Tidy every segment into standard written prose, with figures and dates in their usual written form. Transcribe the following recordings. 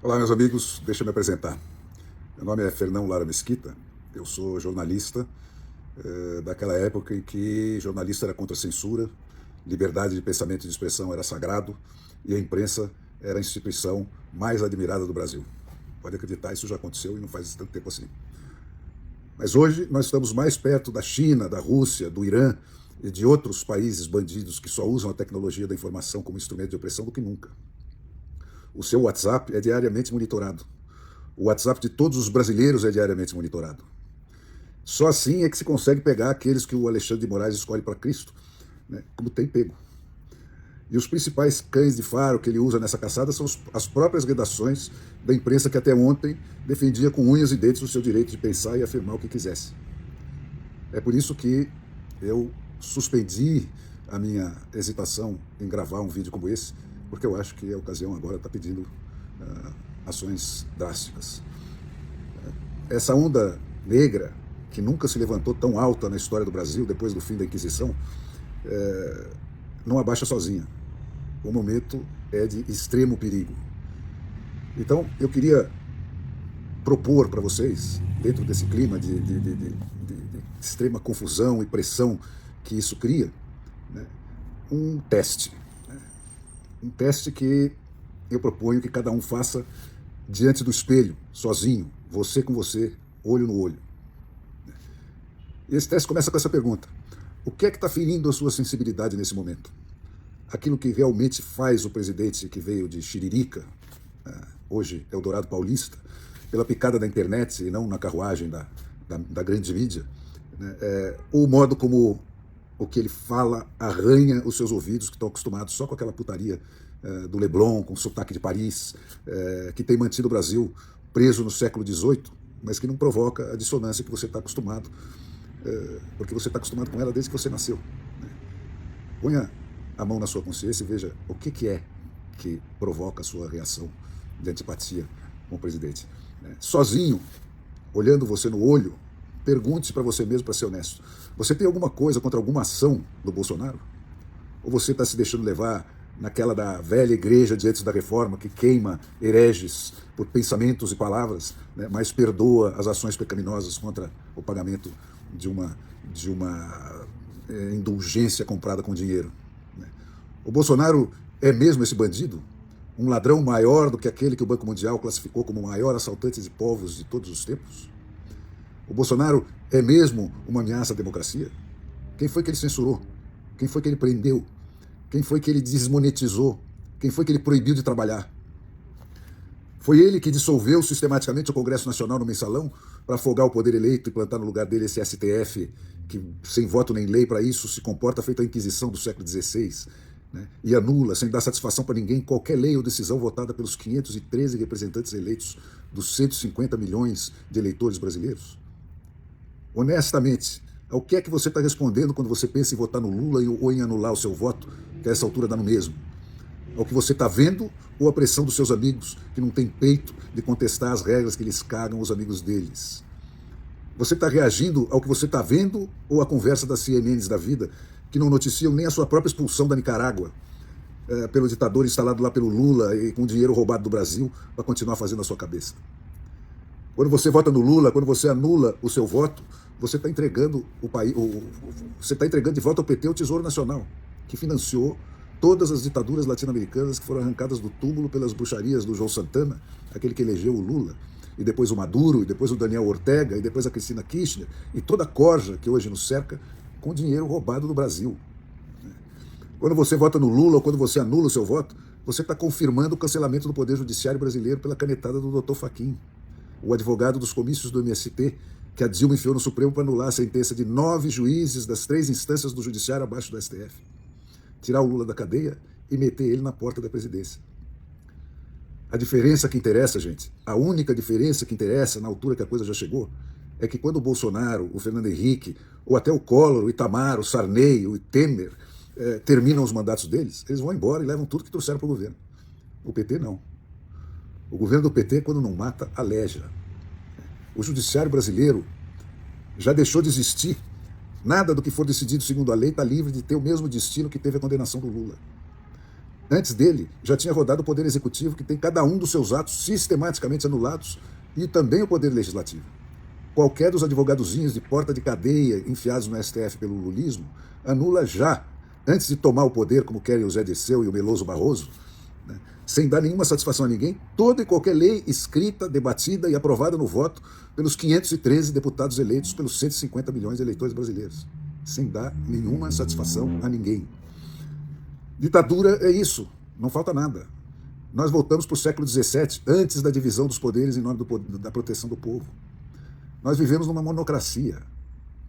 Olá, meus amigos, deixa eu me apresentar. Meu nome é Fernão Lara Mesquita, eu sou jornalista daquela época em que jornalista era contra a censura, liberdade de pensamento e de expressão era sagrado e a imprensa era a instituição mais admirada do Brasil. Pode acreditar, isso já aconteceu e não faz tanto tempo assim. Mas hoje nós estamos mais perto da China, da Rússia, do Irã e de outros países bandidos que só usam a tecnologia da informação como instrumento de opressão do que nunca. O seu WhatsApp é diariamente monitorado. O WhatsApp de todos os brasileiros é diariamente monitorado. Só assim é que se consegue pegar aqueles que o Alexandre de Moraes escolhe para Cristo, né, como tem pego. E os principais cães de faro que ele usa nessa caçada são as próprias redações da imprensa que até ontem defendia com unhas e dentes o seu direito de pensar e afirmar o que quisesse. É por isso que eu suspendi a minha hesitação em gravar um vídeo como esse, porque eu acho que a ocasião agora está pedindo ações drásticas. Essa onda negra, que nunca se levantou tão alta na história do Brasil depois do fim da Inquisição, não abaixa sozinha. O momento é de extremo perigo. Então, eu queria propor para vocês, dentro desse clima de extrema confusão e pressão que isso cria, né, um teste. Um teste que eu proponho que cada um faça diante do espelho, sozinho, você com você, olho no olho. E esse teste começa com essa pergunta: o que é que está ferindo a sua sensibilidade nesse momento? Aquilo que realmente faz o presidente que veio de Xiririca, hoje Eldorado Paulista, pela picada da internet e não na carruagem da grande mídia, né? O modo como o que ele fala arranha os seus ouvidos, que estão acostumados só com aquela putaria do Leblon, com sotaque de Paris, que tem mantido o Brasil preso no século XVIII, mas que não provoca a dissonância que você está acostumado, porque você está acostumado com ela desde que você nasceu. Né? Ponha a mão na sua consciência e veja o que é que provoca a sua reação de antipatia com o presidente. Né? Sozinho, olhando você no olho, pergunte-se para você mesmo, para ser honesto: você tem alguma coisa contra alguma ação do Bolsonaro? Ou você está se deixando levar naquela da velha igreja de antes da reforma, que queima hereges por pensamentos e palavras, né, mas perdoa as ações pecaminosas contra o pagamento de uma indulgência comprada com dinheiro? Né? O Bolsonaro é mesmo esse bandido? Um ladrão maior do que aquele que o Banco Mundial classificou como o maior assaltante de povos de todos os tempos? O Bolsonaro é mesmo uma ameaça à democracia? Quem foi que ele censurou? Quem foi que ele prendeu? Quem foi que ele desmonetizou? Quem foi que ele proibiu de trabalhar? Foi ele que dissolveu sistematicamente o Congresso Nacional no Mensalão para afogar o poder eleito e plantar no lugar dele esse STF, que sem voto nem lei para isso se comporta feito a Inquisição do século XVI, né? E anula, sem dar satisfação para ninguém, qualquer lei ou decisão votada pelos 513 representantes eleitos dos 150 milhões de eleitores brasileiros? Honestamente, ao que é que você está respondendo quando você pensa em votar no Lula ou em anular o seu voto, que a essa altura dá no mesmo? Ao que você está vendo ou a pressão dos seus amigos, que não têm peito de contestar as regras que lhes cagam os amigos deles? Você está reagindo ao que você está vendo ou à conversa das CNNs da vida, que não noticiam nem a sua própria expulsão da Nicarágua pelo ditador instalado lá pelo Lula e com dinheiro roubado do Brasil para continuar fazendo a sua cabeça? Quando você vota no Lula, quando você anula o seu voto, você está entregando o país, você está entregando de volta ao PT o Tesouro Nacional, que financiou todas as ditaduras latino-americanas que foram arrancadas do túmulo pelas bruxarias do João Santana, aquele que elegeu o Lula, e depois o Maduro, e depois o Daniel Ortega, e depois a Cristina Kirchner, e toda a corja que hoje nos cerca com dinheiro roubado do Brasil. Quando você vota no Lula ou quando você anula o seu voto, você está confirmando o cancelamento do Poder Judiciário brasileiro pela canetada do Dr. Fachin, o advogado dos comícios do MST, que a Dilma enfiou no Supremo para anular a sentença de 9 juízes das 3 instâncias do Judiciário abaixo do STF. Tirar o Lula da cadeia e meter ele na porta da presidência. A diferença que interessa, gente, a única diferença que interessa na altura que a coisa já chegou, é que quando o Bolsonaro, o Fernando Henrique, ou até o Collor, o Itamar, o Sarney, o Temer, terminam os mandatos deles, eles vão embora e levam tudo que trouxeram para o governo. O PT não. O governo do PT, quando não mata, aleja. O judiciário brasileiro já deixou de existir. Nada do que for decidido segundo a lei está livre de ter o mesmo destino que teve a condenação do Lula. Antes dele, já tinha rodado o Poder Executivo, que tem cada um dos seus atos sistematicamente anulados, e também o Poder Legislativo. Qualquer dos advogadozinhos de porta de cadeia enfiados no STF pelo lulismo anula já, antes de tomar o poder, como querem o Zé Dirceu e o Meloso Barroso, né, sem dar nenhuma satisfação a ninguém, toda e qualquer lei escrita, debatida e aprovada no voto pelos 513 deputados eleitos pelos 150 milhões de eleitores brasileiros, sem dar nenhuma satisfação a ninguém. Ditadura é isso, não falta nada. Nós voltamos para o século XVII, antes da divisão dos poderes em nome da proteção do povo. Nós vivemos numa monocracia,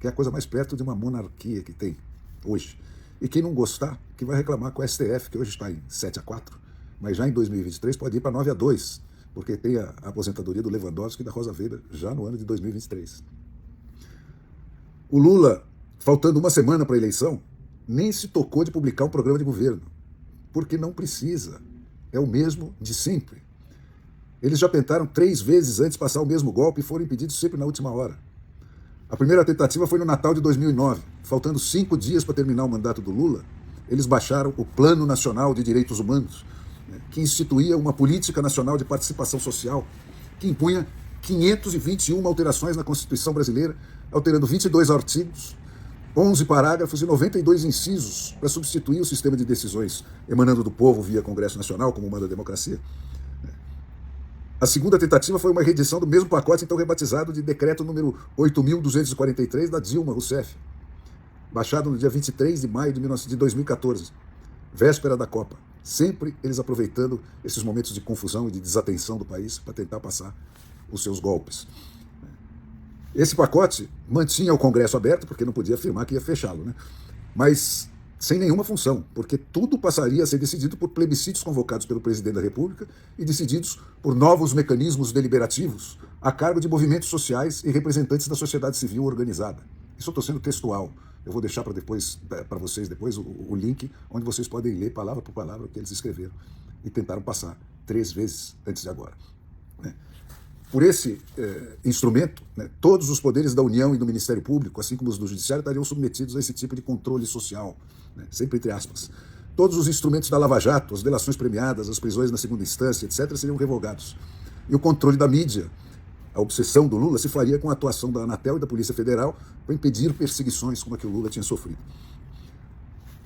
que é a coisa mais perto de uma monarquia que tem hoje. E quem não gostar, que vai reclamar com o STF, que hoje está em 7-4, mas já em 2023 pode ir para 9-2, porque tem a aposentadoria do Lewandowski e da Rosa Weber já no ano de 2023. O Lula, faltando uma semana para a eleição, nem se tocou de publicar um programa de governo, porque não precisa. É o mesmo de sempre. Eles já tentaram 3 vezes antes passar o mesmo golpe e foram impedidos sempre na última hora. A primeira tentativa foi no Natal de 2009. Faltando 5 dias para terminar o mandato do Lula, eles baixaram o Plano Nacional de Direitos Humanos, que instituía uma política nacional de participação social, que impunha 521 alterações na Constituição brasileira, alterando 22 artigos, 11 parágrafos e 92 incisos para substituir o sistema de decisões emanando do povo via Congresso Nacional, como manda a democracia. A segunda tentativa foi uma reedição do mesmo pacote, então rebatizado de decreto número 8.243 da Dilma Rousseff, baixado no dia 23 de maio de 2014, véspera da Copa. Sempre eles aproveitando esses momentos de confusão e de desatenção do país para tentar passar os seus golpes. Esse pacote mantinha o Congresso aberto, porque não podia afirmar que ia fechá-lo, né? Mas sem nenhuma função, porque tudo passaria a ser decidido por plebiscitos convocados pelo presidente da República e decididos por novos mecanismos deliberativos a cargo de movimentos sociais e representantes da sociedade civil organizada. Isso eu estou sendo textual. Eu vou deixar para vocês depois o link onde vocês podem ler palavra por palavra o que eles escreveram e tentaram passar 3 vezes antes de agora, né? Por esse instrumento, né, todos os poderes da União e do Ministério Público, assim como os do Judiciário, estariam submetidos a esse tipo de controle social, né, sempre entre aspas. Todos os instrumentos da Lava Jato, as delações premiadas, as prisões na segunda instância, etc., seriam revogados. E o controle da mídia, a obsessão do Lula, se faria com a atuação da Anatel e da Polícia Federal para impedir perseguições como a que o Lula tinha sofrido.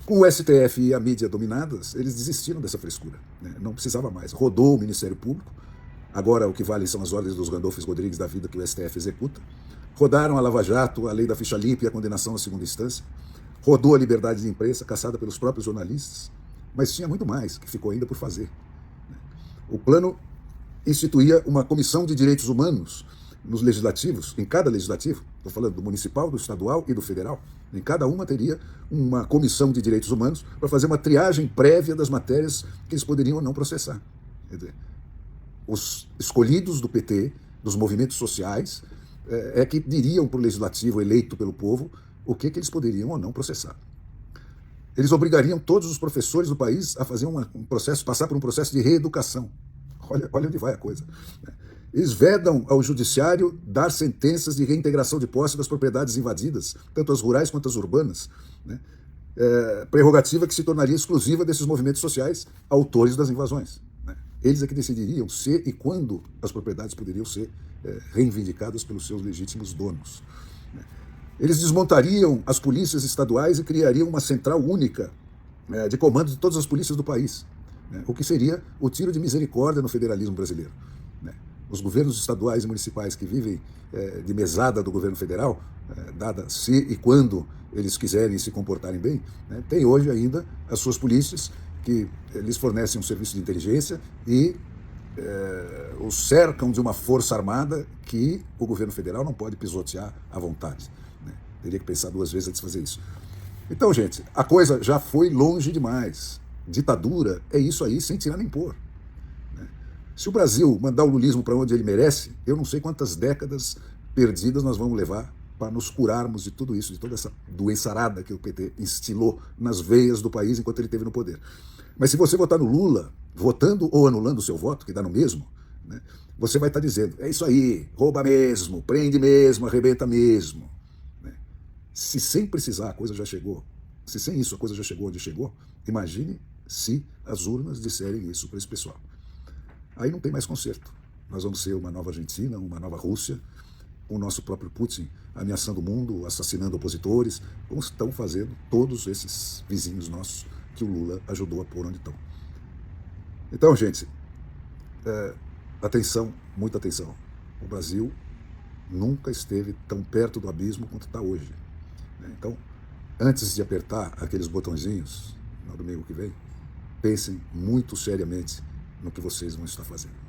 Com o STF e a mídia dominadas, eles desistiram dessa frescura, né, não precisava mais. Rodou o Ministério Público. Agora o que vale são as ordens dos Randolphos Rodrigues da vida que o STF executa. Rodaram a Lava Jato, a lei da ficha limpa e a condenação na segunda instância. Rodou a liberdade de imprensa, caçada pelos próprios jornalistas. Mas tinha muito mais que ficou ainda por fazer. O plano instituía uma comissão de direitos humanos nos legislativos, em cada legislativo, estou falando do municipal, do estadual e do federal, em cada uma teria uma comissão de direitos humanos para fazer uma triagem prévia das matérias que eles poderiam ou não processar. Quer dizer, os escolhidos do PT, dos movimentos sociais, é que diriam para o legislativo eleito pelo povo o que eles poderiam ou não processar. Eles obrigariam todos os professores do país a fazer um processo, passar por um processo de reeducação. Olha onde vai a coisa. Eles vedam ao judiciário dar sentenças de reintegração de posse das propriedades invadidas, tanto as rurais quanto as urbanas, né? Prerrogativa que se tornaria exclusiva desses movimentos sociais, autores das invasões. Eles é que decidiriam se e quando as propriedades poderiam ser reivindicadas pelos seus legítimos donos. Eles desmontariam as polícias estaduais e criariam uma central única de comando de todas as polícias do país, o que seria o tiro de misericórdia no federalismo brasileiro. Os governos estaduais e municipais que vivem de mesada do governo federal, dada se e quando eles quiserem se comportarem bem, têm hoje ainda as suas polícias que lhes fornecem um serviço de inteligência e os cercam de uma força armada que o governo federal não pode pisotear à vontade. Teria que pensar 2 vezes antes de fazer isso. Então, gente, a coisa já foi longe demais. Ditadura é isso aí, sem tirar nem pôr. Se o Brasil mandar o lulismo para onde ele merece, eu não sei quantas décadas perdidas nós vamos levar para nos curarmos de tudo isso, de toda essa doençarada que o PT instilou nas veias do país enquanto ele esteve no poder. Mas se você votar no Lula, votando ou anulando o seu voto, que dá no mesmo, você vai estar dizendo, é isso aí, rouba mesmo, prende mesmo, arrebenta mesmo. Se sem precisar a coisa já chegou, se sem isso a coisa já chegou onde chegou, imagine se as urnas disserem isso para esse pessoal. Aí não tem mais conserto. Nós vamos ser uma nova Argentina, uma nova Rússia, o nosso próprio Putin ameaçando o mundo, assassinando opositores, como estão fazendo todos esses vizinhos nossos que o Lula ajudou a pôr onde estão. Então, gente, atenção, muita atenção. O Brasil nunca esteve tão perto do abismo quanto está hoje. Então, antes de apertar aqueles botõezinhos no domingo que vem, pensem muito seriamente no que vocês vão estar fazendo.